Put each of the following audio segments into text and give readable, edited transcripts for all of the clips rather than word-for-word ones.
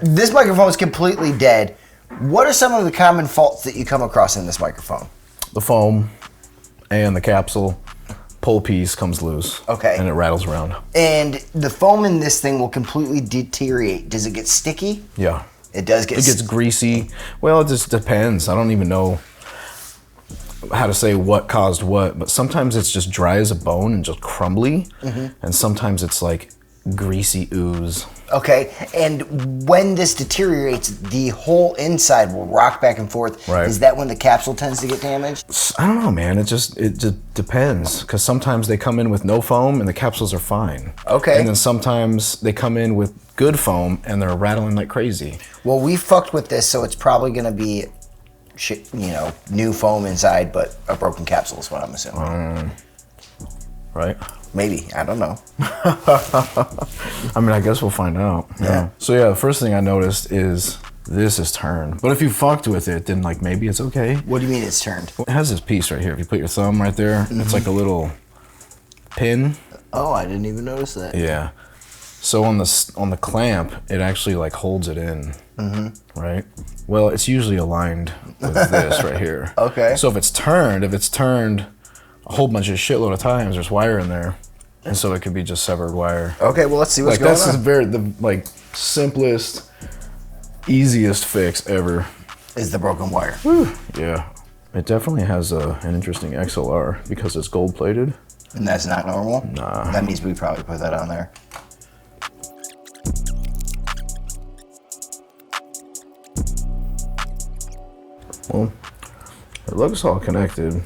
this microphone is completely dead. What are some of the common faults that you come across in this microphone? The foam and the capsule pull piece comes loose. Okay. And it rattles around. And the foam in this thing will completely deteriorate. Does it get sticky? Yeah. It does get. It gets greasy. Well, it just depends. I don't even know how to say what caused what, but sometimes it's just dry as a bone and just crumbly, and sometimes it's like greasy ooze. Okay, and when this deteriorates, the whole inside will rock back and forth. Right. Is that when the capsule tends to get damaged? I don't know, man. It just depends, because sometimes they come in with no foam and the capsules are fine. Okay. And then sometimes they come in with good foam and they're rattling like crazy. Well, we fucked with this, so it's probably going to be, new foam inside, but a broken capsule is what I'm assuming. Right? Maybe. I don't know. I mean, I guess we'll find out. Yeah. So yeah, the first thing I noticed is this is turned. But if you fucked with it, then like maybe it's okay. What do you mean it's turned? It has this piece right here. If you put your thumb right there, it's like a little pin. Oh, I didn't even notice that. Yeah. So on the clamp, it actually like holds it in. Right? Well, it's usually aligned with this right here. Okay. So if it's turned a whole bunch of shitload of times, there's wire in there. And so it could be just severed wire. Okay, well, let's see what's going on. That's the simplest, easiest fix ever. Is the broken wire. Whew. Yeah. It definitely has an interesting XLR because it's gold plated. And that's not normal? Nah. That means we probably put that on there. Well, it looks all connected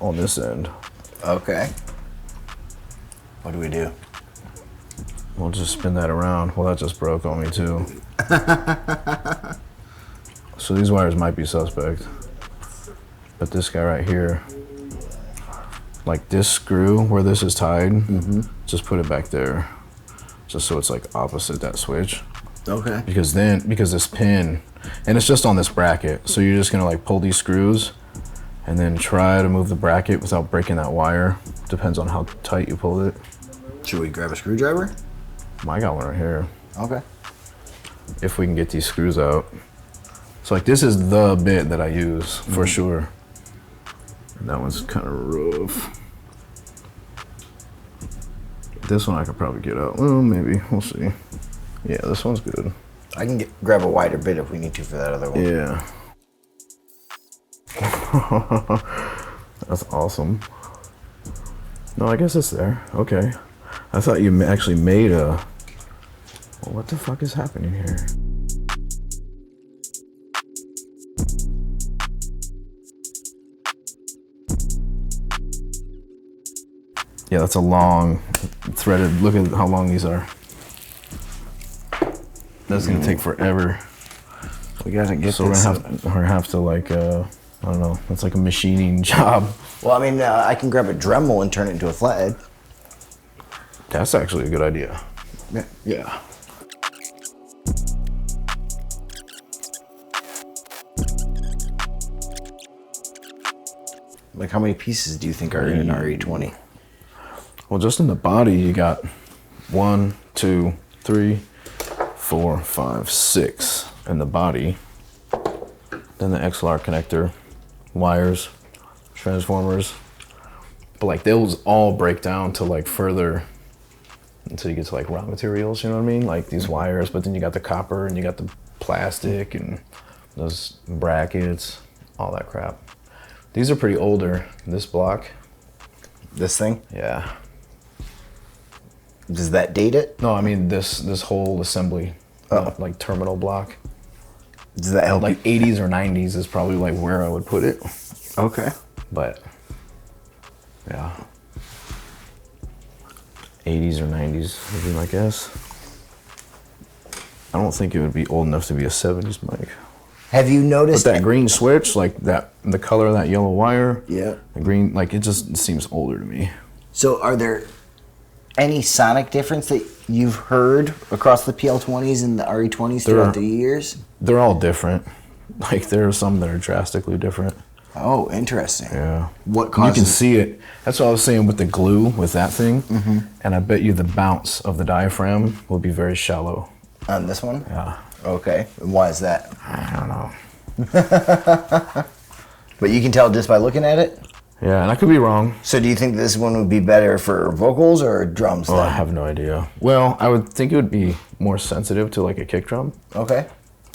on this end. Okay. What do we do? We'll just spin that around. Well, that just broke on me too. So these wires might be suspect. But this guy right here, like this screw where this is tied, just put it back there. Just so it's like opposite that switch. Okay. Because this pin, and it's just on this bracket, so you're just gonna like pull these screws and then try to move the bracket without breaking that wire. Depends on how tight you pull it. Should we grab a screwdriver? I got one right here. Okay. If we can get these screws out. So like this is the bit that I use for sure. And that one's kind of rough. This one I could probably get out. Well, maybe, we'll see. Yeah, this one's good. I can grab a wider bit if we need to for that other one. Yeah. That's awesome. No, I guess it's there. Okay. I thought you actually made a... Well, what the fuck is happening here? Yeah, that's a long threaded... Look at how long these are. That's gonna take forever. We gotta get so this. So we're gonna have to like, I don't know, it's like a machining job. Well, I mean, I can grab a Dremel and turn it into a flathead. That's actually a good idea. Yeah. Like, how many pieces do you think are in an RE20? Well, just in the body, you got 1, 2, 3, 4, 5, 6 in the body. Then the XLR connector, wires, transformers. But like those all break down to like further until you get to like raw materials, you know what I mean? Like these wires, but then you got the copper and you got the plastic and those brackets, all that crap. These are pretty older, this block. This thing? Yeah. Does that date it? No, I mean this whole assembly, like terminal block. Does that help? Like 80s or 90s is probably like where I would put it. Okay. But yeah, 80s or 90s would be my guess. I don't think it would be old enough to be a 70s mic. Have you noticed But that green switch, like that, the color of that yellow wire, yeah, the green, like it just seems older to me. So are there any sonic difference that you've heard across the PL20s and the RE20s throughout the years? They're all different. Like there are some that are drastically different. Oh, interesting. Yeah. What causes? You can see it. That's what I was saying with the glue, with that thing. And I bet you the bounce of the diaphragm will be very shallow. On this one? Yeah. Okay. And why is that? I don't know. But you can tell just by looking at it? Yeah, and I could be wrong. So do you think this one would be better for vocals or drums? Oh, I have no idea. Well, I would think it would be more sensitive to like a kick drum. Okay.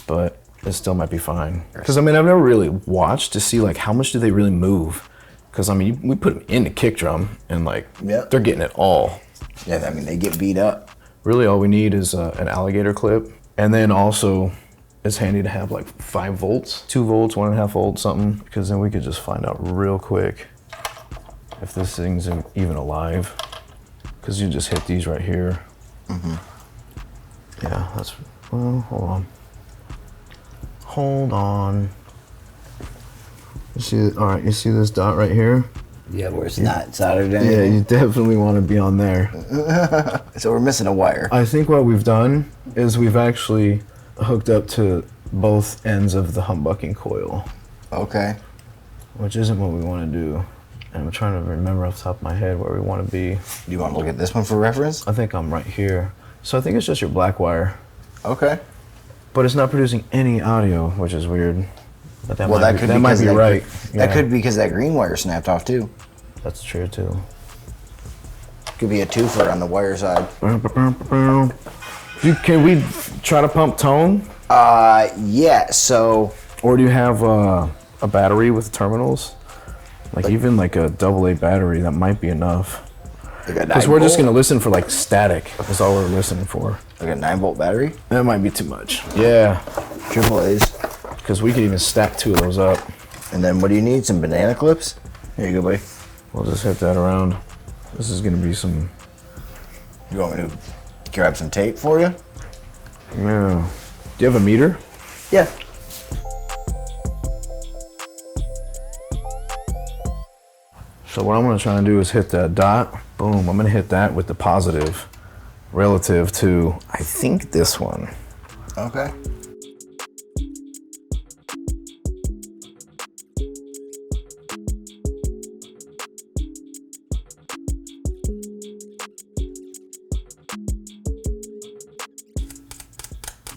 But it still might be fine. Because I mean, I've never really watched to see like how much do they really move. Because I mean, we put them in the kick drum and like they're getting it all. Yeah, I mean, they get beat up. Really all we need is an alligator clip. And then also it's handy to have like 5 volts, 2 volts, 1.5 volts, something. Because then we could just find out real quick if this thing's even alive. Because you just hit these right here. Mm-hmm. Yeah, that's, well, hold on. Hold on. You see, all right, you see this dot right here? Yeah, where it's not soldered in. Yeah, you definitely want to be on there. So we're missing a wire. I think what we've done is we've actually hooked up to both ends of the humbucking coil. Okay. Which isn't what we want to do. And I'm trying to remember off the top of my head where we want to be. Do you want to look at this one for reference? I think I'm right here. So I think it's just your black wire. Okay. But it's not producing any audio, which is weird. But that Well, might that be, could that be might 'cause be that right. That could be because that green wire snapped off too. That's true too. Could be a twofer on the wire side. Can we try to pump tone? Yeah, so... Or do you have a battery with terminals? Like even like a AA battery, that might be enough. Because we're just gonna listen for like static. That's all we're listening for. Like a 9-volt battery? That might be too much. Yeah. Triple A's. Because we could even stack 2 of those up. And then what do you need? Some banana clips? Here you go, buddy. We'll just hit that around. This is gonna be some... You want me to grab some tape for you? Yeah. Do you have a meter? Yeah. So what I'm gonna try and do is hit that dot. Boom, I'm gonna hit that with the positive relative to, I think, this one. Okay.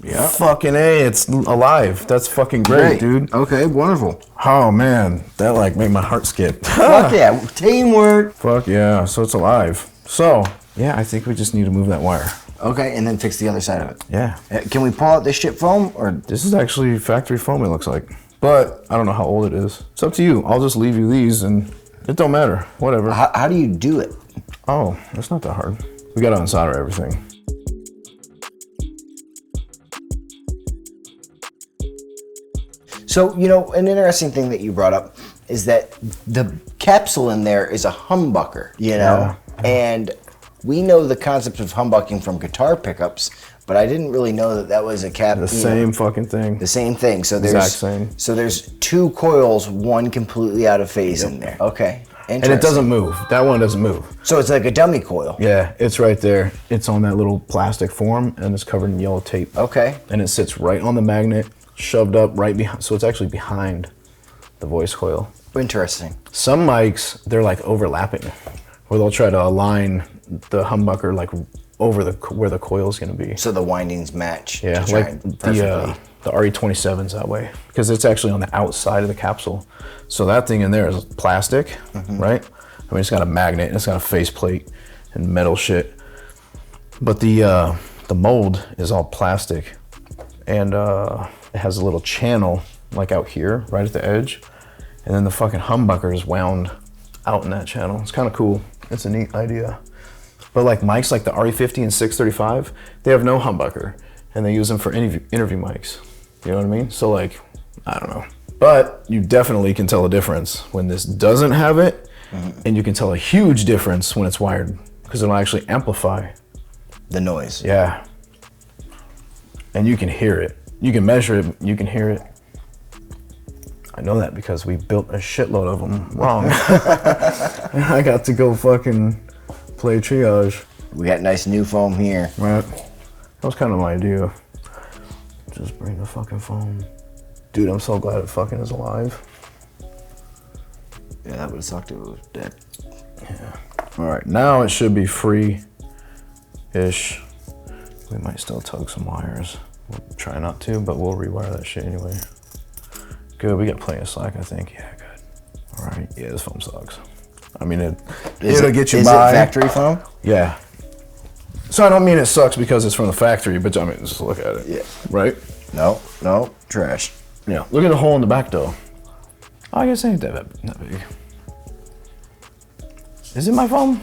Yeah. Fucking A, it's alive. That's fucking great, dude. Okay, wonderful. Oh man, that like made my heart skip. Fuck yeah, teamwork. Fuck yeah, so it's alive. So, yeah, I think we just need to move that wire. Okay, and then fix the other side of it. Yeah. Can we pull out this shit foam or? This is actually factory foam, it looks like. But I don't know how old it is. It's up to you. I'll just leave you these and it don't matter. Whatever. How do you do it? Oh, that's not that hard. We gotta unsolder everything. So, you know, an interesting thing that you brought up is that the capsule in there is a humbucker, you know? Yeah. And we know the concept of humbucking from guitar pickups, but I didn't really know that that was a cap. The same fucking thing. The same thing. So there's exact same. So there's 2 coils, one completely out of phase in there. Okay. And it doesn't move. That one doesn't move. So it's like a dummy coil. Yeah, it's right there. It's on that little plastic form and it's covered in yellow tape. Okay. And it sits right on the magnet, shoved up right behind. So it's actually behind the voice coil. Interesting. Some mics, they're like overlapping, where they'll try to align the humbucker like over where the coil's gonna be. So the windings match. Yeah, like the RE27's that way, because it's actually on the outside of the capsule. So that thing in there is plastic, right? I mean, it's got a magnet, and it's got a faceplate and metal shit. But the mold is all plastic, and it has a little channel like out here, right at the edge, and then the fucking humbucker is wound out in that channel. It's kind of cool. It's a neat idea. But like mics like the RE50 and 635, they have no humbucker, and they use them for interview mics. You know what I mean? So like, I don't know. But you definitely can tell a difference when this doesn't have it, and you can tell a huge difference when it's wired, because it'll actually amplify the noise. Yeah. And you can hear it. You can measure it, you can hear it. I know that because we built a shitload of them wrong. I got to go fucking play triage. We got nice new foam here. Right. That was kind of my idea. Just bring the fucking foam. Dude, I'm so glad it fucking is alive. Yeah, that would have sucked if it was dead. Yeah. All right, now it should be free-ish. We might still tug some wires. We'll try not to, but we'll rewire that shit anyway. Good, we got plenty of slack, I think. Yeah, good. All right, yeah, this foam sucks. I mean, it'll get you by. Is it factory foam? Yeah. So I don't mean it sucks because it's from the factory, but I mean, just look at it. Yeah. Right? No, trash. Yeah, look at the hole in the back though. Oh, I guess it ain't that big. Is it my foam?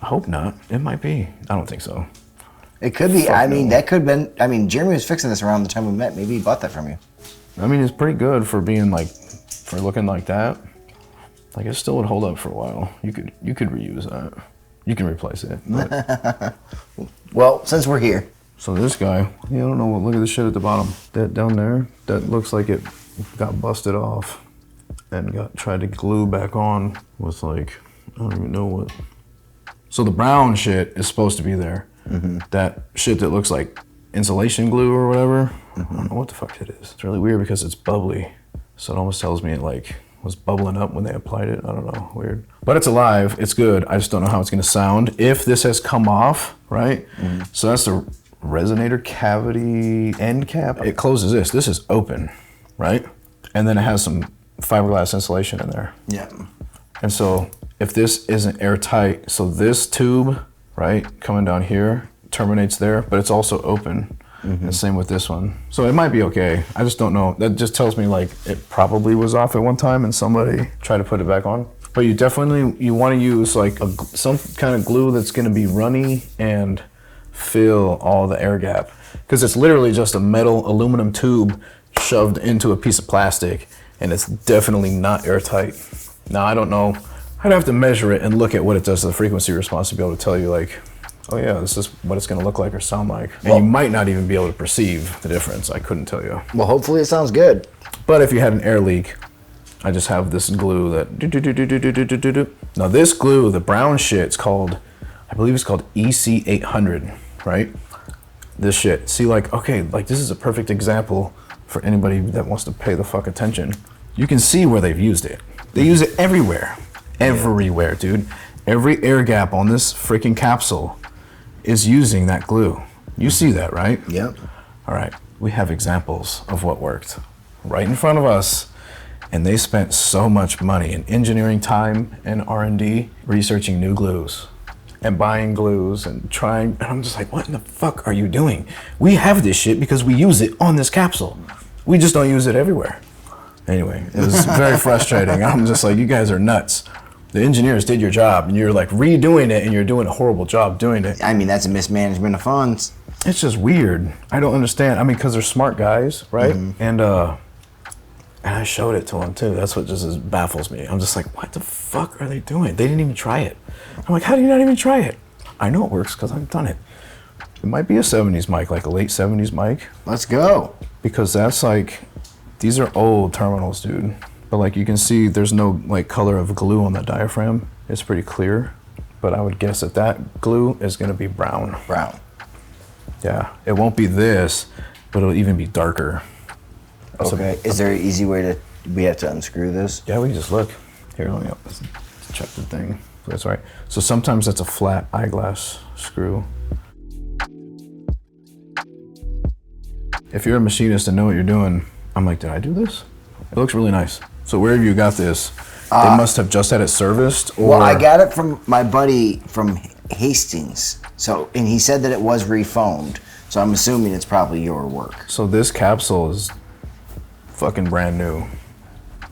I hope not. It might be. I don't think so. It could be. I mean, that could have been. I mean, Jeremy was fixing this around the time we met. Maybe he bought that from you. I mean, it's pretty good for being like, for looking like that. Like it still would hold up for a while. You could reuse that. You can replace it. But. Well, since we're here. So this guy, I don't know. Look at the shit at the bottom. That down there, that looks like it got busted off and got tried to glue back on with like, I don't even know what. So the brown shit is supposed to be there. Mm-hmm. That shit that looks like insulation glue or whatever. Mm-hmm. I don't know what the fuck it is. It's really weird because it's bubbly. So it almost tells me it like was bubbling up when they applied it. I don't know, weird. But it's alive, it's good. I just don't know how it's gonna sound. If this has come off, right? Mm-hmm. So that's the resonator cavity end cap. It closes this. This is open, right? And then it has some fiberglass insulation in there. Yeah. And so if this isn't airtight, so this tube, right, coming down here, terminates there, but it's also open. Mm-hmm. And same with this one. So it might be okay. I just don't know. That just tells me like it probably was off at one time and somebody tried to put it back on. But you definitely, want to use like some kind of glue that's going to be runny and fill all the air gap. Because it's literally just a metal aluminum tube shoved into a piece of plastic, and it's definitely not airtight. Now, I don't know. I'd have to measure it and look at what it does to the frequency response to be able to tell you like, oh yeah, this is what it's gonna look like or sound like. And you might not even be able to perceive the difference. I couldn't tell you. Well, hopefully it sounds good. But if you had an air leak, I just have this glue that Now this glue, the brown shit, it's called, I believe it's called EC800, right? This shit. See, like, okay, like this is a perfect example for anybody that wants to pay the fuck attention. You can see where they've used it. They use it everywhere. Everywhere, dude. Every air gap on this freaking capsule is using that glue. You see that, right? Yep. All right, we have examples of what worked right in front of us, and they spent so much money in engineering time and R&D researching new glues and buying glues and trying, and I'm just like, what in the fuck are you doing? We have this shit because we use it on this capsule. We just don't use it everywhere. Anyway, it was very frustrating. I'm just like, you guys are nuts. The engineers did your job, and you're like redoing it, and you're doing a horrible job doing it. I mean, that's a mismanagement of funds. It's just weird. I don't understand. I mean, because they're smart guys, right? Mm-hmm. And I showed it to them too. That's what just baffles me. I'm just like, what the fuck are they doing? They didn't even try it. I'm like, how do you not even try it? I know it works because I've done it. It might be a 70s mic, like a late 70s mic. Let's go. Because that's like, these are old terminals, dude. But like you can see, there's no like color of glue on the diaphragm. It's pretty clear. But I would guess that glue is gonna be brown. Brown. Yeah, it won't be this, but it'll even be darker. Okay, is there an easy way to, we have to unscrew this? Yeah, we can just look. Here, let me let's check the thing. That's right. So sometimes that's a flat eyeglass screw. If you're a machinist and know what you're doing, I'm like, did I do this? It looks really nice. So wherever you got this, they must have just had it serviced, or... Well, I got it from my buddy from Hastings. So, and he said that it was refoamed. So I'm assuming it's probably your work. So this capsule is fucking brand new.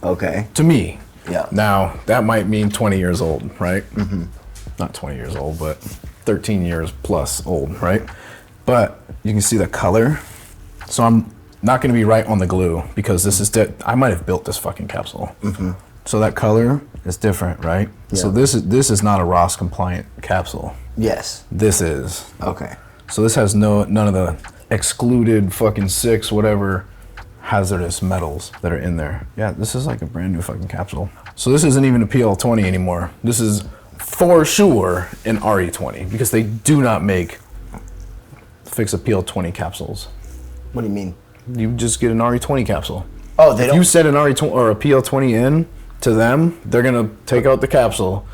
Okay. To me. Yeah. Now, that might mean 20 years old, right? Mm-hmm. Not 20 years old, but 13 years plus old, right? But you can see the color. So I'm not gonna be right on the glue because this is, I might have built this fucking capsule. Mm-hmm. So that color is different, right? Yeah. So this is not a ROS compliant capsule. Yes. This is. Okay. So this has none of the excluded fucking 6 whatever hazardous metals that are in there. Yeah, this is like a brand new fucking capsule. So this isn't even a PL20 anymore. This is for sure an RE20 because they do not make fix a PL20 capsules. What do you mean? You just get an RE20 capsule. Oh, they don't. If you set an RE20 or a PL20 in to them, they're gonna take out the capsule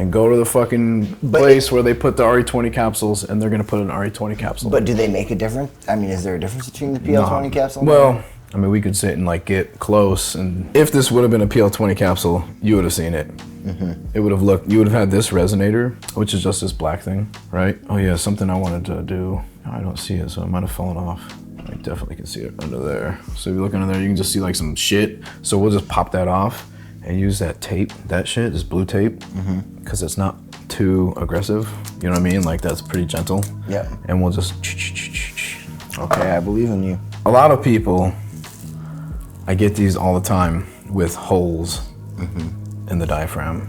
and go to the fucking place where they put the RE20 capsules, and they're gonna put an RE20 capsule. But do they make a difference? I mean, is there a difference between the PL20 capsule? Well, I mean, we could sit and like get close, and if this would have been a PL20 capsule, you would have seen it. It would have looked, you would have had this resonator, which is just this black thing, right? Oh yeah, something I wanted to do. I don't see it, so it might have fallen off. I definitely can see it under there. So if you look under there, you can just see like some shit. So we'll just pop that off and use that tape, that shit, this blue tape, because it's not too aggressive. You know what I mean? Like that's pretty gentle. Yeah. And we'll just. Okay, I believe in you. A lot of people, I get these all the time with holes in the diaphragm.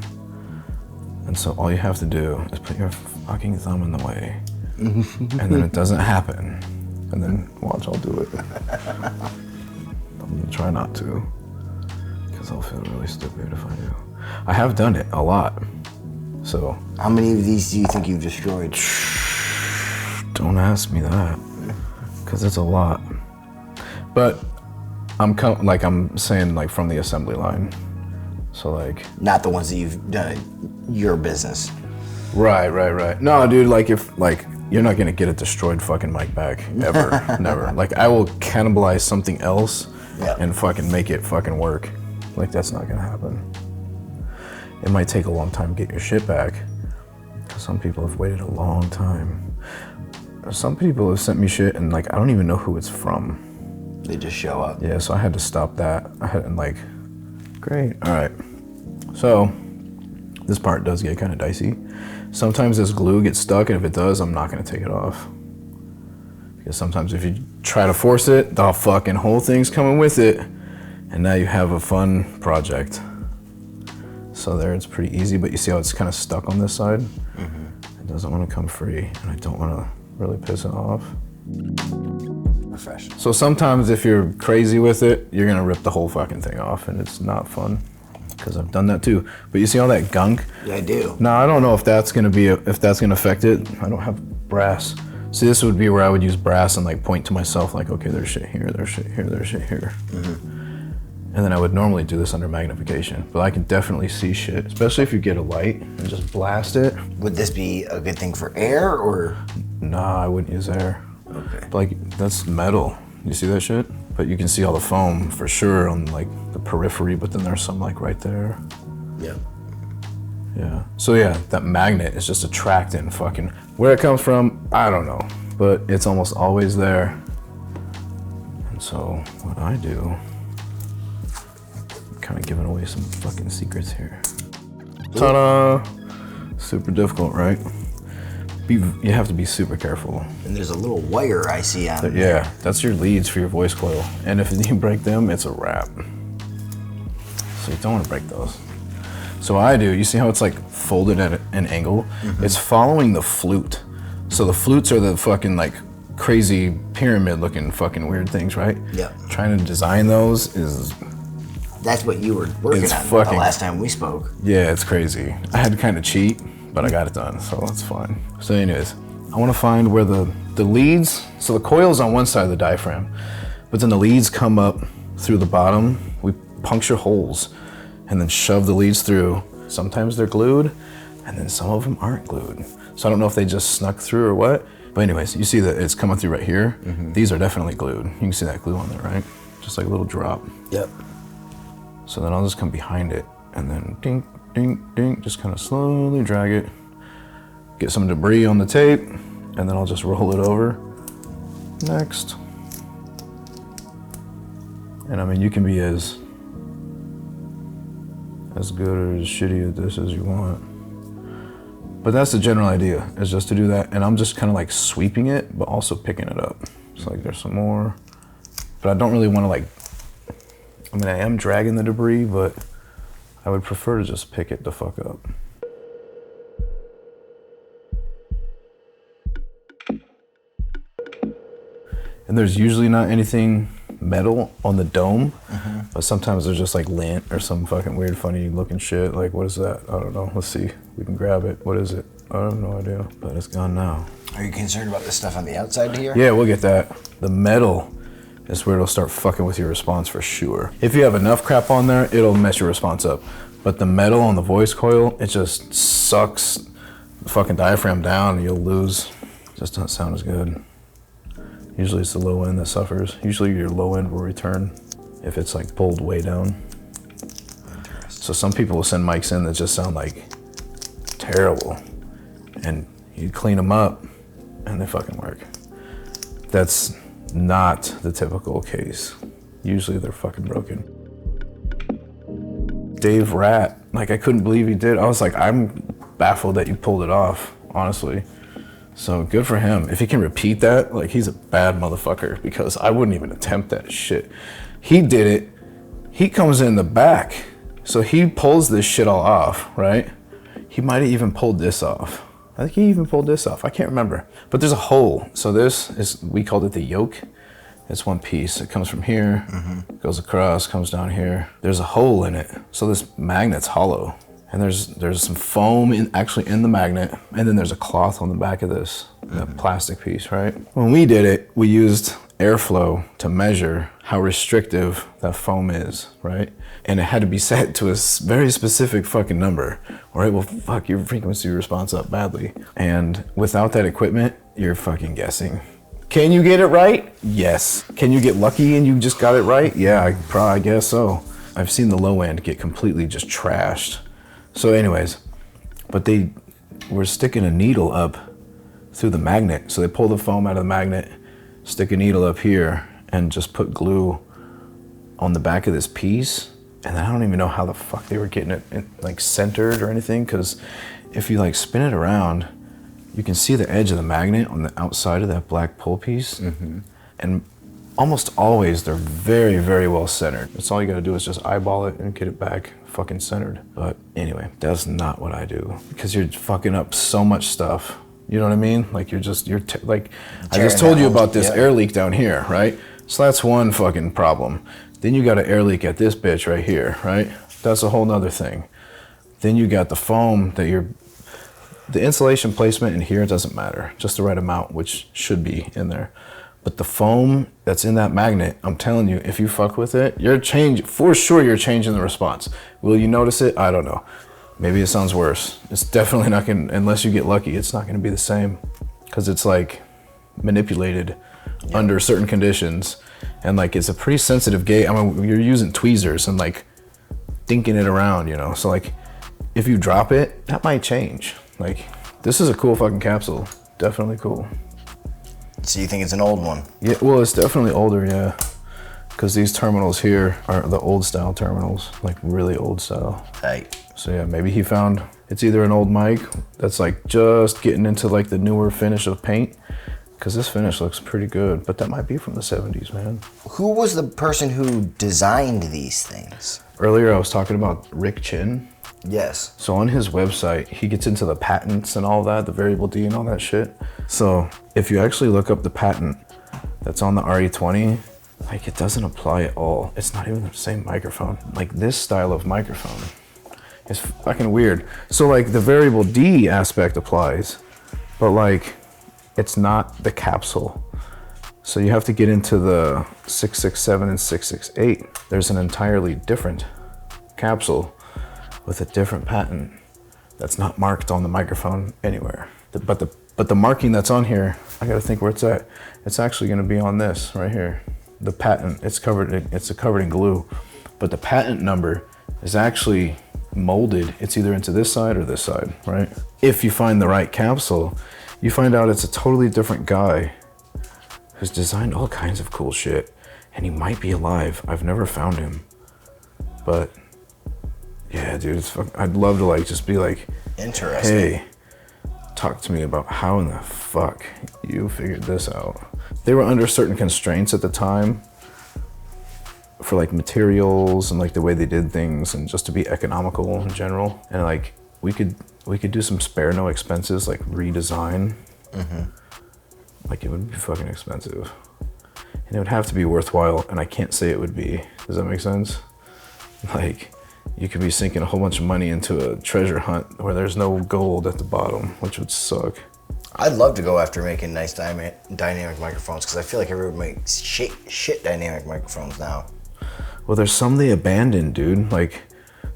And so all you have to do is put your fucking thumb in the way. And then it doesn't happen. And then watch, I'll do it. I'm gonna try not to, because I'll feel really stupid if I do. I have done it a lot, so. How many of these do you think you've destroyed? Don't ask me that, because it's a lot. But I'm saying like from the assembly line. So like. Not the ones that you've done at your business. Right. No, dude, like if, like, you're not gonna get a destroyed fucking mic back, ever, never. Like I will cannibalize something else and fucking make it fucking work. Like that's not gonna happen. It might take a long time to get your shit back. Some people have waited a long time. Some people have sent me shit and like, I don't even know who it's from. They just show up. Yeah, so I had to stop that. I had like, great, all right. So this part does get kind of dicey. Sometimes this glue gets stuck, and if it does, I'm not gonna take it off. Because sometimes if you try to force it, the fucking whole thing's coming with it, and now you have a fun project. So there, it's pretty easy, but you see how it's kind of stuck on this side? It doesn't want to come free, and I don't want to really piss it off. Professional. So sometimes if you're crazy with it, you're gonna rip the whole fucking thing off, and it's not fun. Because I've done that too. But you see all that gunk? Yeah, I do. Now I don't know if that's gonna affect it. I don't have brass. See, this would be where I would use brass and like point to myself like, okay, there's shit here, there's shit here, there's shit here. And then I would normally do this under magnification, but I can definitely see shit, especially if you get a light and just blast it. Would this be a good thing for air or? Nah, I wouldn't use air. Okay. But like, that's metal. You see that shit? But you can see all the foam for sure on like the periphery, but then there's some like right there. Yeah. Yeah. So yeah, that magnet is just attracting fucking, where it comes from, I don't know, but it's almost always there. And so what I do, I'm kind of giving away some fucking secrets here. Ta-da! Super difficult, right? You have to be super careful. And there's a little wire I see on it. Yeah, that's your leads for your voice coil. And if you break them, it's a wrap. So you don't want to break those. So what I do, you see how it's like folded at an angle? It's following the flute. So the flutes are the fucking like crazy pyramid looking fucking weird things, right? Yeah. Trying to design those is... That's what you were working on the last time we spoke. Yeah, it's crazy. I had to kind of cheat, but I got it done, so that's fine. So anyways, I want to find where the leads, so the coil's on one side of the diaphragm, but then the leads come up through the bottom. We puncture holes and then shove the leads through. Sometimes they're glued, and then some of them aren't glued. So I don't know if they just snuck through or what, but anyways, you see that it's coming through right here. These are definitely glued. You can see that glue on there, right? Just like a little drop. Yep. So then I'll just come behind it and then ding, ding, ding, just kind of slowly drag it, get some debris on the tape, and then I'll just roll it over. Next. And I mean, you can be as good or as shitty at this as you want. But that's the general idea, is just to do that. And I'm just kind of like sweeping it, but also picking it up. So like there's some more, but I don't really want to like, I mean, I am dragging the debris, but I would prefer to just pick it the fuck up. And there's usually not anything metal on the dome, but sometimes there's just like lint or some fucking weird funny looking shit. Like, what is that? I don't know. Let's see. We can grab it. What is it? I have no idea, but it's gone now. Are you concerned about the stuff on the outside here? Yeah, we'll get that. The metal is where it'll start fucking with your response for sure. If you have enough crap on there, it'll mess your response up. But the metal on the voice coil, it just sucks the fucking diaphragm down and you'll lose. It just doesn't sound as good. Usually it's the low end that suffers. Usually your low end will return if it's like pulled way down. So some people will send mics in that just sound like terrible. And you clean them up and they fucking work. That's not the typical case. Usually they're fucking broken. Dave Rat, like I couldn't believe he did. I was like, I'm baffled that you pulled it off, honestly. So good for him. If he can repeat that, like he's a bad motherfucker because I wouldn't even attempt that shit. He did it. He comes in the back. So he pulls this shit all off, right? He might have even pulled this off. I think he even pulled this off. I can't remember. But there's a hole. So this is, we called it the yoke. It's one piece. It comes from here, goes across, comes down here. There's a hole in it. So this magnet's hollow. And there's some foam actually in the magnet. And then there's a cloth on the back of this, that plastic piece, right? When we did it, we used airflow to measure how restrictive that foam is, right? And it had to be set to a very specific fucking number, or it will fuck your frequency response up badly. And without that equipment, you're fucking guessing. Can you get it right? Yes. Can you get lucky and you just got it right? Yeah, I guess so. I've seen the low end get completely just trashed. So anyways, but they were sticking a needle up through the magnet. So they pull the foam out of the magnet, stick a needle up here, and just put glue on the back of this piece. And I don't even know how the fuck they were getting it like centered or anything, because if you like spin it around, you can see the edge of the magnet on the outside of that black pull piece. And almost always they're very, very well centered. That's all you gotta do is just eyeball it and get it back fucking centered. But anyway, that's not what I do, because you're fucking up so much stuff. You know what I mean? Like I just told you about this air leak down here, right? So that's one fucking problem. Then you got an air leak at this bitch right here, right? That's a whole nother thing. Then you got the foam that the insulation placement in here doesn't matter, just the right amount, which should be in there. But the foam that's in that magnet, I'm telling you, if you fuck with it, you're changing the response. Will you notice it? I don't know. Maybe it sounds worse. It's definitely not gonna, unless you get lucky, it's not gonna be the same, because it's like manipulated under certain conditions. And like, it's a pretty sensitive gate. I mean, you're using tweezers and like dinking it around, you know? So like, if you drop it, that might change. Like, this is a cool fucking capsule. Definitely cool. So you think it's an old one? Yeah, well, it's definitely older, yeah. Because these terminals here are the old style terminals, like really old style. Right. So yeah, maybe he found, it's either an old mic that's like just getting into like the newer finish of paint, because this finish looks pretty good, but that might be from the 70s, man. Who was the person who designed these things? Earlier I was talking about Rick Chin. Yes. So on his website, he gets into the patents and all that, the variable D and all that shit. So if you actually look up the patent that's on the RE20, like it doesn't apply at all. It's not even the same microphone. Like this style of microphone is fucking weird. So like the variable D aspect applies, but like it's not the capsule. So you have to get into the 667 and 668. There's an entirely different capsule with a different patent that's not marked on the microphone anywhere. But the marking that's on here, I gotta think where it's at. It's actually gonna be on this right here. The patent, it's covered in glue, but the patent number is actually molded. It's either into this side or this side, right? If you find the right capsule, you find out it's a totally different guy who's designed all kinds of cool shit, and he might be alive. I've never found him, but yeah, dude, I'd love to like just be like, interesting. Hey, talk to me about how in the fuck you figured this out. They were under certain constraints at the time for like materials and like the way they did things, and just to be economical in general. And like we could do some spare no expenses, like redesign. Like it would be fucking expensive, and it would have to be worthwhile. And I can't say it would be. Does that make sense? Like, you could be sinking a whole bunch of money into a treasure hunt where there's no gold at the bottom, which would suck. I'd love to go after making nice dynamic microphones because I feel like everyone makes shit dynamic microphones now. Well, there's some they abandoned, dude. Like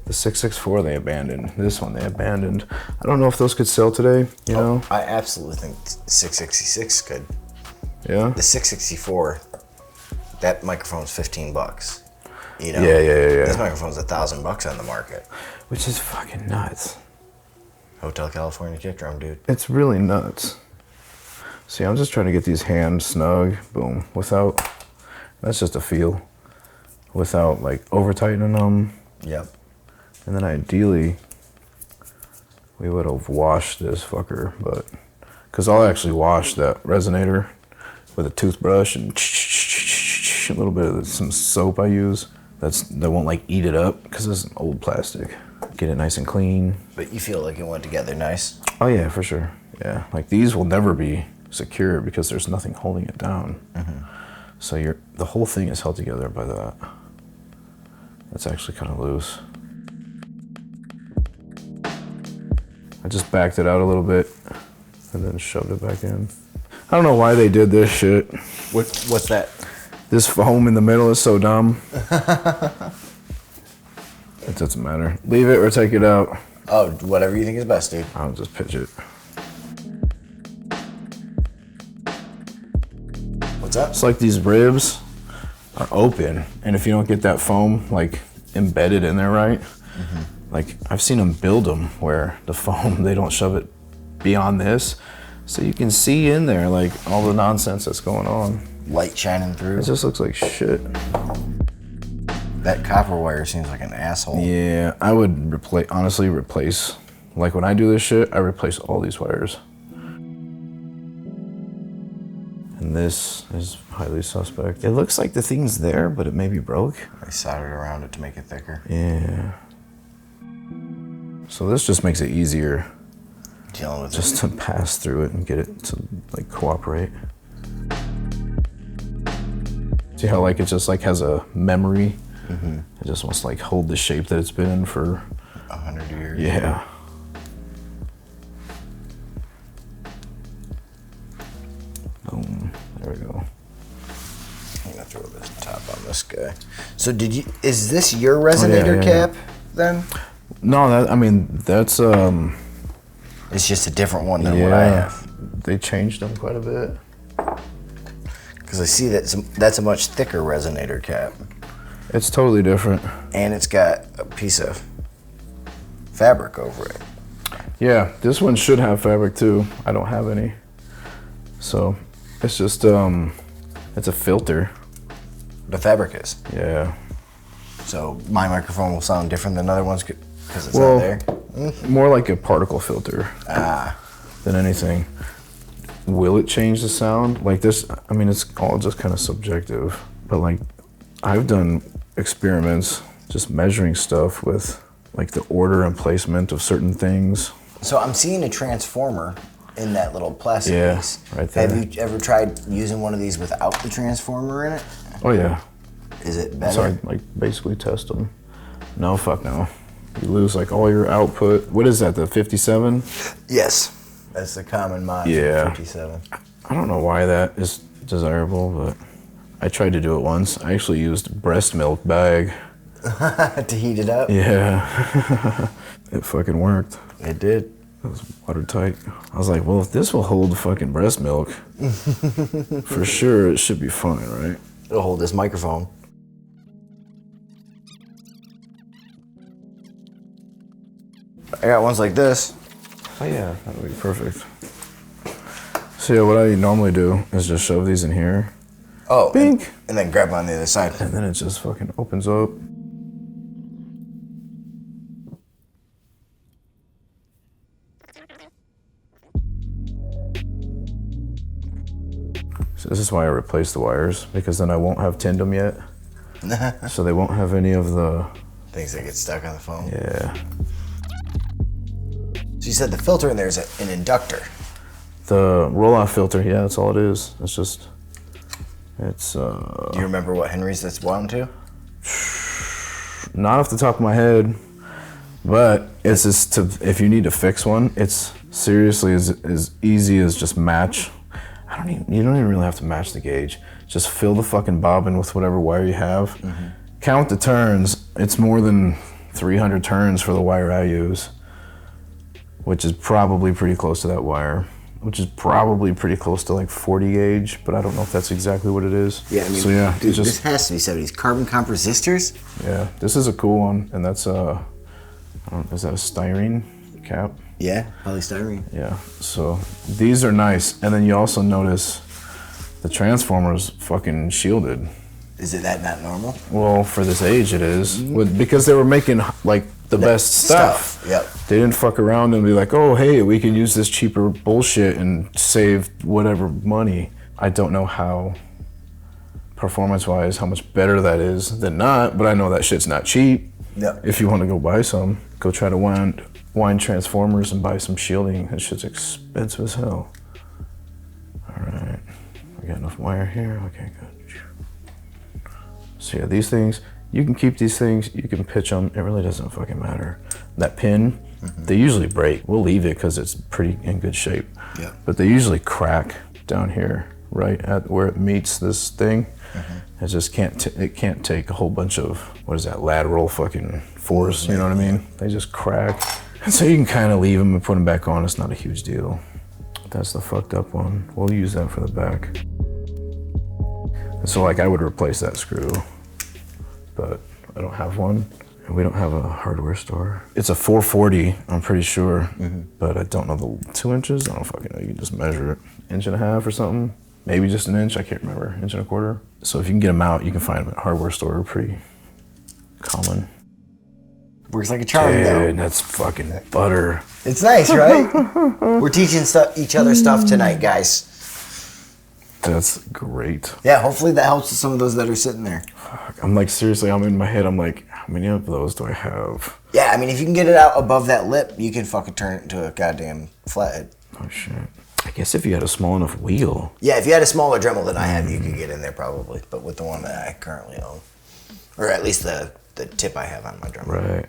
the 664 they abandoned. This one they abandoned. I don't know if those could sell today, you know? I absolutely think 666 could. Yeah? The 664, that microphone's $15. You know? Yeah. This microphone's $1,000 on the market. Which is fucking nuts. Hotel California kick drum, dude. It's really nuts. See, I'm just trying to get these hands snug, boom, without, that's just a feel, without like over tightening them. Yep. And then ideally, we would have washed this fucker, but, cause I'll actually wash that resonator with a toothbrush and a little bit of some soap I use. That won't like eat it up, cause it's old plastic. Get it nice and clean. But you feel like it went together nice? Oh yeah, for sure. Yeah, like these will never be secure because there's nothing holding it down. Mm-hmm. So the whole thing is held together by that. That's actually kind of loose. I just backed it out a little bit and then shoved it back in. I don't know why they did this shit. What's that? This foam in the middle is so dumb. It doesn't matter. Leave it or take it out. Oh, whatever you think is best, dude. I'll just pitch it. What's up? It's like these ribs are open, and if you don't get that foam like embedded in there right, like I've seen them build them where the foam, they don't shove it beyond this, so you can see in there like all the nonsense that's going on. Light shining through. It just looks like shit. That copper wire seems like an asshole. Yeah, I would honestly replace, like when I do this shit, I replace all these wires. And this is highly suspect. It looks like the thing's there, but it may be broke. I soldered around it to make it thicker. Yeah. So this just makes it easier Dealing with just to pass through it and get it to like cooperate. See how like it just like has a memory? Mm-hmm. It just wants to like hold the shape that it's been in for 100 years. Yeah. Boom. There we go. I'm gonna throw this top on this guy. So is this your resonator cap then? No, that's It's just a different one than what I have. They changed them quite a bit. Because I see that's a much thicker resonator cap. It's totally different. And it's got a piece of fabric over it. Yeah, this one should have fabric too. I don't have any. So it's just it's a filter. The fabric is. Yeah. So my microphone will sound different than other ones because it's not there. More like a particle filter than anything. Will it change the sound? Like this, I mean, it's all just kind of subjective. But like, I've done experiments just measuring stuff with like the order and placement of certain things. So I'm seeing a transformer in that little plastic piece. Right there. Have you ever tried using one of these without the transformer in it? Oh yeah. Is it better? So I like basically test them. No, fuck no. You lose like all your output. What is that, the 57? Yes. That's the common mod for 57. I don't know why that is desirable, but I tried to do it once. I actually used breast milk bag. To heat it up? Yeah. It fucking worked. It did. It was watertight. I was like, well, if this will hold fucking breast milk, for sure it should be fine, right? It'll hold this microphone. I got ones like this. Oh yeah, that would be perfect. So yeah, what I normally do is just shove these in here. Oh, Bink. And then grab on the other side. And then it just fucking opens up. So this is why I replaced the wires, because then I won't have tinned them yet. So they won't have any of the things that get stuck on the phone. Yeah. So you said the filter in there is an inductor. The roll-off filter, yeah, that's all it is. It's just, Do you remember what Henry's that's wound to? Not off the top of my head, but it's just if you need to fix one, it's seriously as easy as just match. You don't even really have to match the gauge. Just fill the fucking bobbin with whatever wire you have. Count the turns. It's more than 300 turns for the wire I use, which is probably pretty close to that wire, which is probably pretty close to like 40 gauge, but I don't know if that's exactly what it is. Yeah, I mean, so yeah, dude, this has to be 70s. Carbon comp resistors? Yeah, this is a cool one, and that's is that a styrene cap? Yeah, polystyrene. Yeah, so these are nice, and then you also notice the transformer's fucking shielded. Is it that not normal? Well, for this age it is, because they were making like the best stuff. Yep. They didn't fuck around and be like, oh, hey, we can use this cheaper bullshit and save whatever money. I don't know how, performance-wise, how much better that is than not, but I know that shit's not cheap. Yep. If you want to go buy some, go try to wind transformers and buy some shielding. That shit's expensive as hell. All right, we got enough wire here. Okay, good. So yeah, these things, you can keep these things, you can pitch them, it really doesn't fucking matter. That pin, they usually break. We'll leave it because it's pretty in good shape. Yeah. But they usually crack down here, right at where it meets this thing. It just it can't take a whole bunch of, what is that, lateral fucking force, you know what I mean? They just crack. And so you can kind of leave them and put them back on, it's not a huge deal. That's the fucked up one. We'll use that for the back. And so like I would replace that screw, but I don't have one, and we don't have a hardware store. It's a 440, I'm pretty sure, but I don't know the 2 inches. I don't fucking know. You can just measure it, 1.5 inches or something, maybe just 1 inch. I can't remember, 1.25 inches. So if you can get them out, you can find them at hardware store. Pretty common. Works like a charm, Dude, though. that's fucking butter. It's nice, right? We're teaching each other stuff tonight, guys. That's great. Yeah, hopefully that helps with some of those that are sitting there. I'm like, seriously, I'm in my head, I'm like, how many of those do I have? Yeah, I mean, if you can get it out above that lip, you can fucking turn it into a goddamn flathead. Oh, shit. I guess if you had a small enough wheel. Yeah, if you had a smaller Dremel than I have, you could get in there probably. But with the one that I currently own, or at least the tip I have on my Dremel. Right.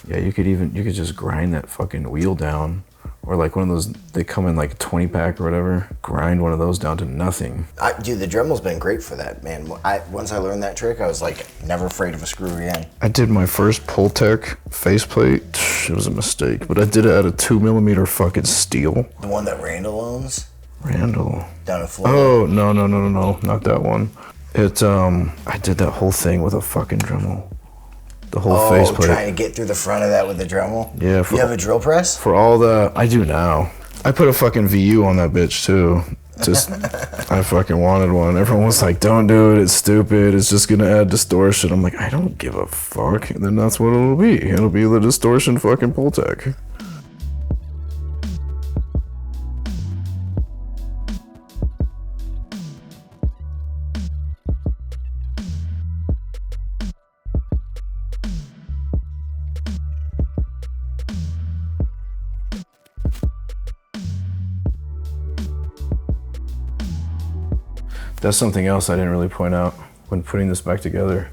Yeah, you could just grind that fucking wheel down. Or like one of those, they come in like a 20 pack or whatever. Grind one of those down to nothing. Dude, the Dremel's been great for that, man. Once I learned that trick, I was like never afraid of a screw again. I did my first Pultec faceplate. It was a mistake, but I did it out of 2mm fucking steel. The one that Randall owns? Randall. Down in Florida? Oh, no, not that one. I did that whole thing with a fucking Dremel. The whole faceplate. Trying to get through the front of that with the Dremel? Yeah. You have a drill press? For all the, I do now. I put a fucking VU on that bitch too. Just, I fucking wanted one. Everyone was like, don't do it, it's stupid, it's just gonna add distortion. I'm like, I don't give a fuck. And then that's what it'll be. It'll be the distortion fucking Pultec. That's something else I didn't really point out when putting this back together,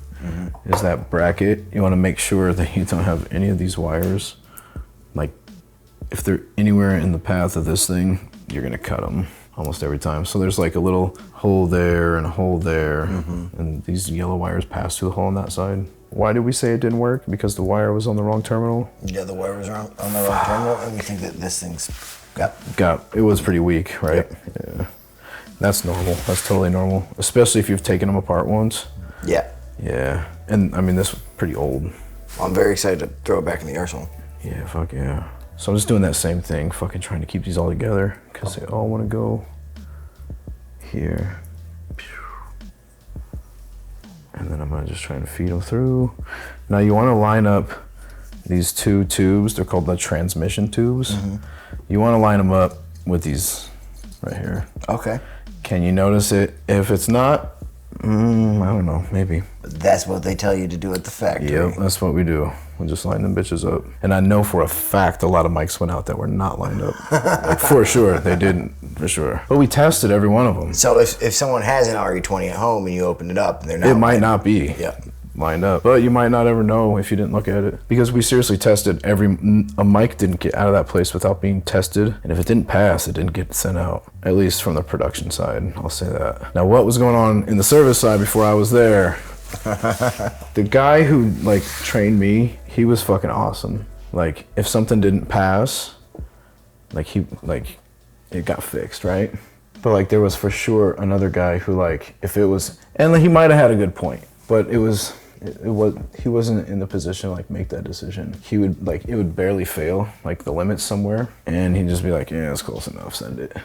is that bracket. You want to make sure that you don't have any of these wires. Like, if they're anywhere in the path of this thing, you're going to cut them almost every time. So there's like a little hole there and a hole there, and these yellow wires pass through the hole on that side. Why did we say it didn't work? Because the wire was on the wrong terminal? Yeah, the wire was on the wrong terminal, and we think that this thing's it was pretty weak, right? Yep. Yeah. That's normal. That's totally normal, especially if you've taken them apart once. Yeah. Yeah, and I mean, this was pretty old. I'm very excited to throw it back in the arsenal. Yeah, fuck yeah. So I'm just doing that same thing, fucking trying to keep these all together, because they all want to go here. And then I'm gonna just try to feed them through. Now you want to line up these two tubes. They're called the transmission tubes. You want to line them up with these right here. Okay. Can you notice it? If it's not, I don't know, maybe. That's what they tell you to do at the factory. Yep, that's what we do. We just line them bitches up. And I know for a fact a lot of mics went out that were not lined up. Like, for sure, they didn't, for sure. But we tested every one of them. So if someone has an RE20 at home and you open it up and they're not, it might not be. Yeah. lined up. But you might not ever know if you didn't look at it. Because we seriously tested a mic didn't get out of that place without being tested. And if it didn't pass, it didn't get sent out. At least from the production side, I'll say that. Now what was going on in the service side before I was there? The guy who like trained me, he was fucking awesome. Like if something didn't pass, it got fixed, right? But like there was for sure another guy who like if it was, and he might have had a good point, but he wasn't in the position to like make that decision. He would like it would barely fail like the limits somewhere, and he'd just be like, yeah, it's close enough, send it.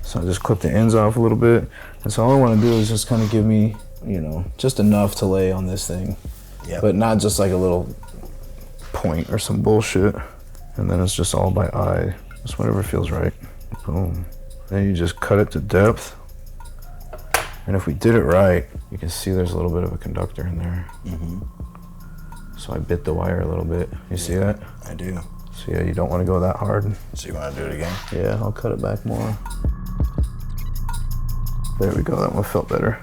So I just clip the ends off a little bit, and so all I want to do is just kind of give me, just enough to lay on this thing, but not just like a little point or some bullshit. And then it's just all by eye, just whatever feels right. Boom. Then you just cut it to depth. And if we did it right, you can see there's a little bit of a conductor in there. So I bit the wire a little bit. You see that? I do. So yeah, you don't want to go that hard. So you want to do it again? Yeah, I'll cut it back more. There we go, that one felt better.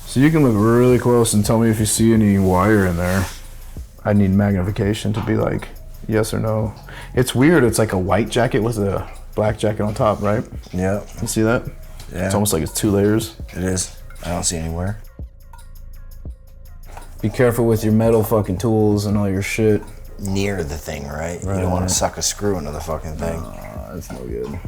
So you can look really close and tell me if you see any wire in there. I need magnification to be like, yes or no. It's weird, it's like a white jacket with a black jacket on top, right? Yeah. You see that? Yeah. It's almost like it's 2 layers. It is. I don't see anywhere. Be careful with your metal fucking tools and all your shit. Near the thing, right? You don't want to suck a screw into the fucking thing. That's no good.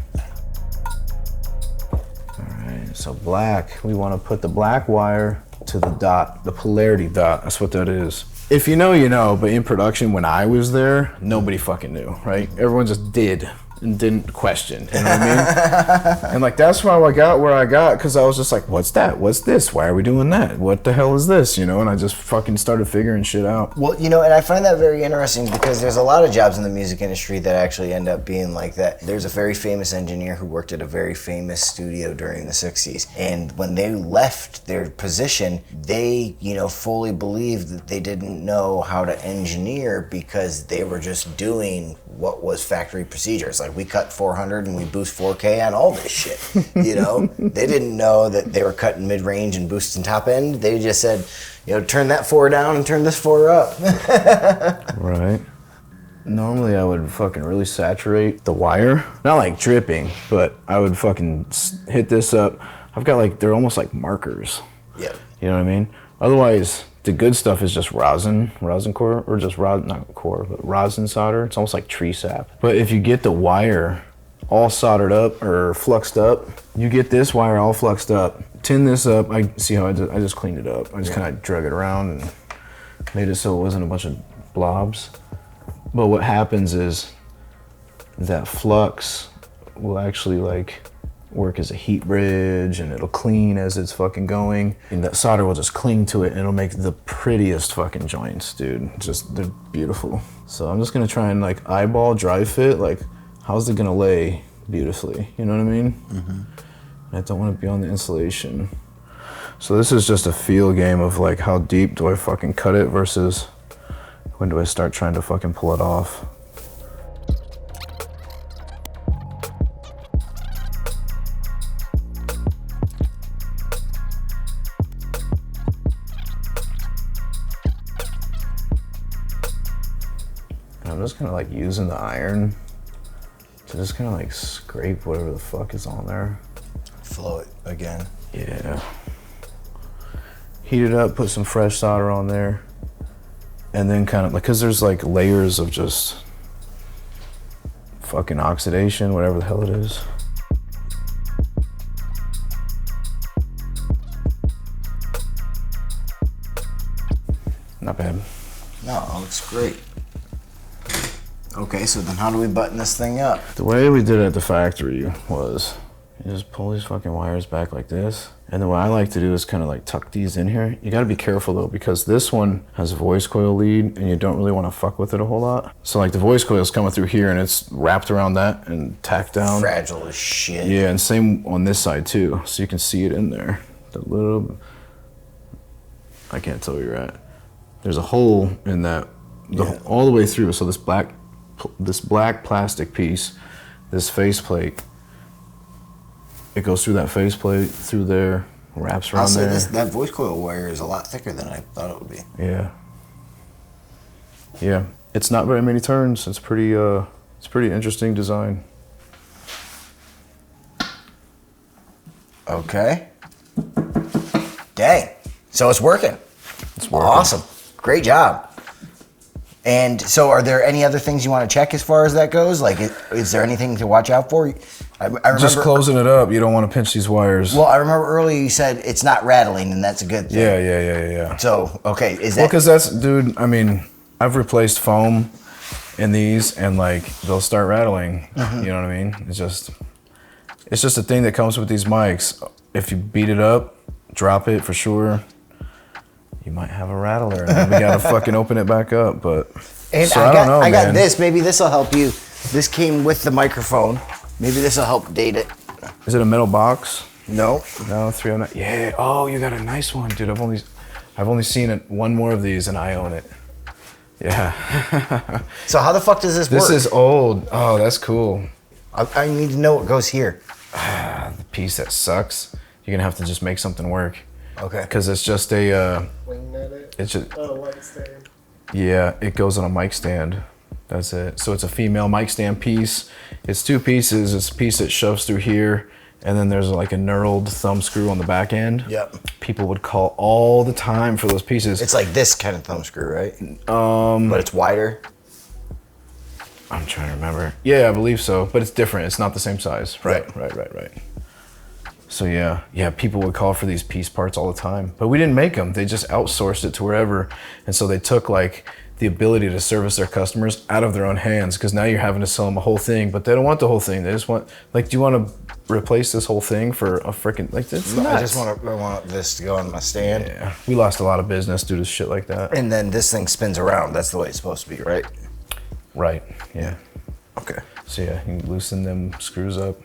Alright, so black, we want to put the black wire to the dot, the polarity dot. That's what that is. If you know, you know, but in production, when I was there, nobody fucking knew, right? Everyone just did and didn't question, you know what I mean? And like, that's why I got where I got, because I was just like, what's that? What's this? Why are we doing that? What the hell is this? You know, and I just fucking started figuring shit out. Well, and I find that very interesting because there's a lot of jobs in the music industry that actually end up being like that. There's a very famous engineer who worked at a very famous studio during the 60s. And when they left their position, they, fully believed that they didn't know how to engineer because they were just doing what was factory procedures. Like, we cut 400 and we boost 4K on all this shit, They didn't know that they were cutting mid-range and boosting top end. They just said, turn that 4 down and turn this 4 up. Right. Normally I would fucking really saturate the wire. Not like dripping, but I would fucking hit this up. I've got like, they're almost like markers. Yeah. You know what I mean? Otherwise, the good stuff is just rosin core, or just not core, but rosin solder. It's almost like tree sap. But if you get the wire all soldered up or fluxed up, you get this wire all fluxed up, tin this up. I see how I just cleaned it up. I just kind of drug it around and made it so it wasn't a bunch of blobs. But what happens is that flux will actually like work as a heat bridge, and it'll clean as it's fucking going, and that solder will just cling to it and it'll make the prettiest fucking joints, dude. Just, they're beautiful. So I'm just gonna try and like eyeball dry fit, like how's it gonna lay beautifully, you know what I mean? And I don't want to be on the insulation. So this is just a feel game of like, how deep do I fucking cut it versus when do I start trying to fucking pull it off. I'm just kind of like using the iron to just kind of like scrape whatever the fuck is on there. Flow it again. Yeah. Heat it up, put some fresh solder on there, and then kind of like, cause there's like layers of just fucking oxidation, whatever the hell it is. Not bad. No, it looks great. Okay, so then how do we button this thing up? The way we did it at the factory was you just pull these fucking wires back like this. And then what I like to do is kind of like tuck these in here. You gotta be careful though, because this one has a voice coil lead and you don't really want to fuck with it a whole lot. So like the voice coil is coming through here and it's wrapped around that and tacked down. Fragile as shit. Yeah, and same on this side too. So you can see it in there. The little, I can't tell where you're at. There's a hole in that, all the way through. So this black plastic piece, this faceplate, it goes through that faceplate, through there, wraps around there. That voice coil wire is a lot thicker than I thought it would be. Yeah. Yeah. It's not very many turns. It's pretty interesting design. Okay. Dang. So it's working. It's working. Awesome. Great job. And so are there any other things you want to check as far as that goes? Like, is there anything to watch out for? I remember, just closing it up. You don't want to pinch these wires. Well, I remember earlier you said it's not rattling, and that's a good thing. Yeah. So, okay, is that... Well, because that's, dude, I mean, I've replaced foam in these, and, like, they'll start rattling. You know what I mean? It's just a thing that comes with these mics. If you beat it up, drop it for sure, you might have a rattler, and then we gotta fucking open it back up. But and so I don't know, I got man. this. Maybe this will help you. This came with the microphone. Maybe this will help date it. Is it a metal box? No. No, 309. Yeah. Oh, you got a nice one, dude. I've only seen one more of these, and I own it. Yeah. So how the fuck does this work? This is old. Oh, that's cool. I need to know what goes here. The piece that sucks. You're gonna have to just make something work. Okay. Because it's just a. Wing at it. It's just. Oh, mic stand. Yeah, it goes on a mic stand. That's it. So it's a female mic stand piece. It's two pieces. It's a piece that shoves through here, and then there's like a knurled thumb screw on the back end. Yep. People would call all the time for those pieces. It's like this kind of thumb screw, right? But it's wider. I'm trying to remember. Yeah, I believe so, but it's different. It's not the same size. Right. So yeah, people would call for these piece parts all the time, but we didn't make them. They just outsourced it to wherever, and so they took like the ability to service their customers out of their own hands, because now you're having to sell them a whole thing, but they don't want the whole thing. They just want, like, do you want to replace this whole thing for a freaking, like, it's nuts. I just want this to go on my stand. Yeah, we lost a lot of business due to shit like that. And then this thing spins around. That's the way it's supposed to be, right? Right, yeah. Okay. So yeah, you loosen them screws up.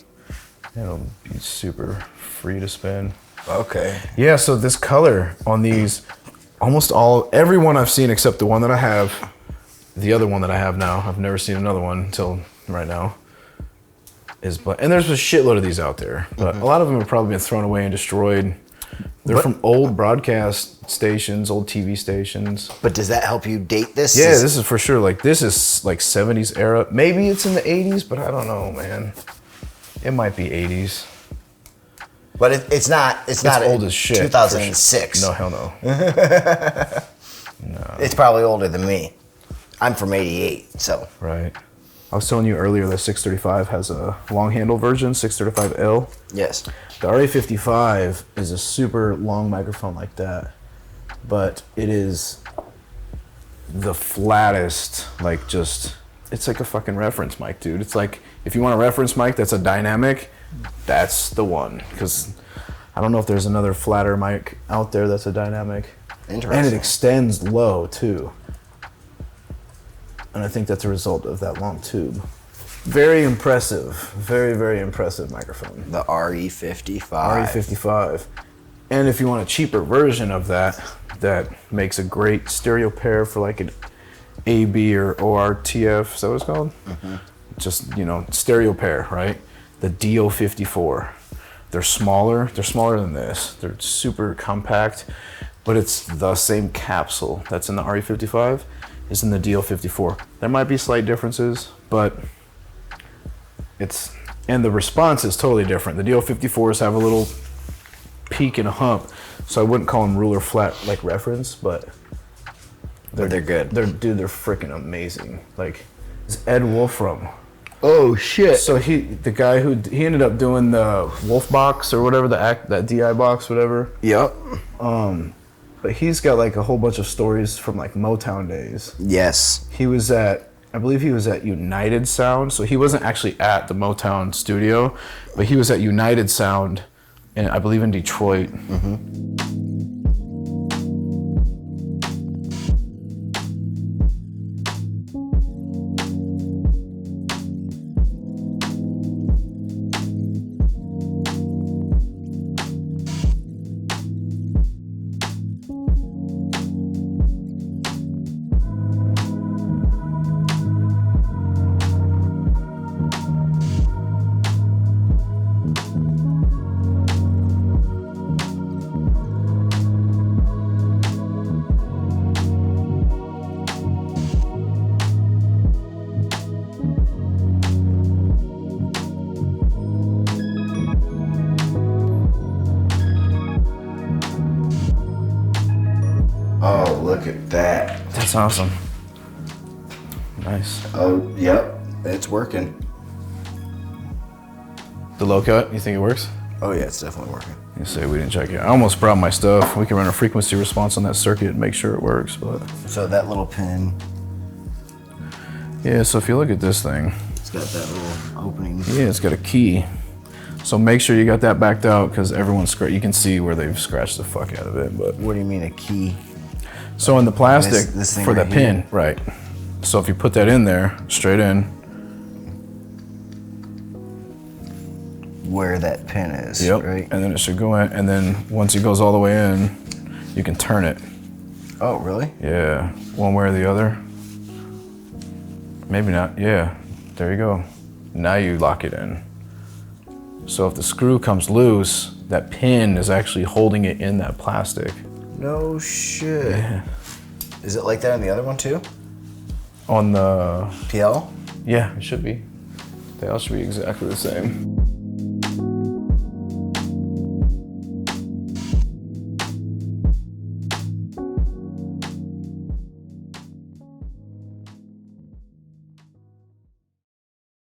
It'll be super free to spin. Okay. Yeah, so this color on these, every one I've seen except the one that I have, the other one that I have now, I've never seen another one until right now, is black. And there's a shitload of these out there, but a lot of them have probably been thrown away and destroyed. They're from old broadcast stations, old TV stations. But does that help you date this? Yeah, this is for sure. Like, this is like 70s era. Maybe it's in the 80s, but I don't know, man. It might be 80s. But it's not. It's not old as shit. 2006. No, hell no. No. It's probably older than me. I'm from '88, so. Right. I was telling you earlier that 635 has a long handle version, 635L. Yes. The RA55 is a super long microphone like that, but it is the flattest, like, just, it's like a fucking reference mic, dude. It's like, if you want a reference mic that's a dynamic, that's the one. Because I don't know if there's another flatter mic out there that's a dynamic. Interesting. And it extends low, too. And I think that's a result of that long tube. Very impressive. Very, very impressive microphone. The RE55. RE55. And if you want a cheaper version of that, that makes a great stereo pair for like an AB or ORTF, is that what it's called? Just, stereo pair, right? The DO54. They're smaller than this. They're super compact, but it's the same capsule that's in the RE55 is in the DO54. There might be slight differences, but and the response is totally different. The DO54s have a little peak and a hump, so I wouldn't call them ruler flat like reference, but they're good. They're freaking amazing. Like, it's Ed Wolfram. Oh shit! So the guy who ended up doing the Wolf box or whatever, that DI box, whatever. Yep. But he's got like a whole bunch of stories from like Motown days. Yes. I believe he was at United Sound. So he wasn't actually at the Motown studio, but he was at United Sound, and I believe in Detroit. Look at that. That's awesome. Nice. Oh, yep. It's working. The low cut, you think it works? Oh, yeah, it's definitely working. You say we didn't check it. I almost brought my stuff. We can run a frequency response on that circuit and make sure it works, but. So that little pin. Yeah, so if you look at this thing. It's got that little opening. Yeah, it's got a key. So make sure you got that backed out because you can see where they've scratched the fuck out of it. But what do you mean a key? So in the plastic this thing for the right pin, here? right. So if you put that in there, straight in. Where that pin is, Yep. right? And then it should go in, and then once it goes all the way in, you can turn it. Oh, really? Yeah, one way or the other. Maybe not, yeah. There you go. Now you lock it in. So if the screw comes loose, that pin is actually holding it in that plastic. No shit. Yeah. Is it like that on the other one too? On the, PL? yeah, it should be. They all should be exactly the same.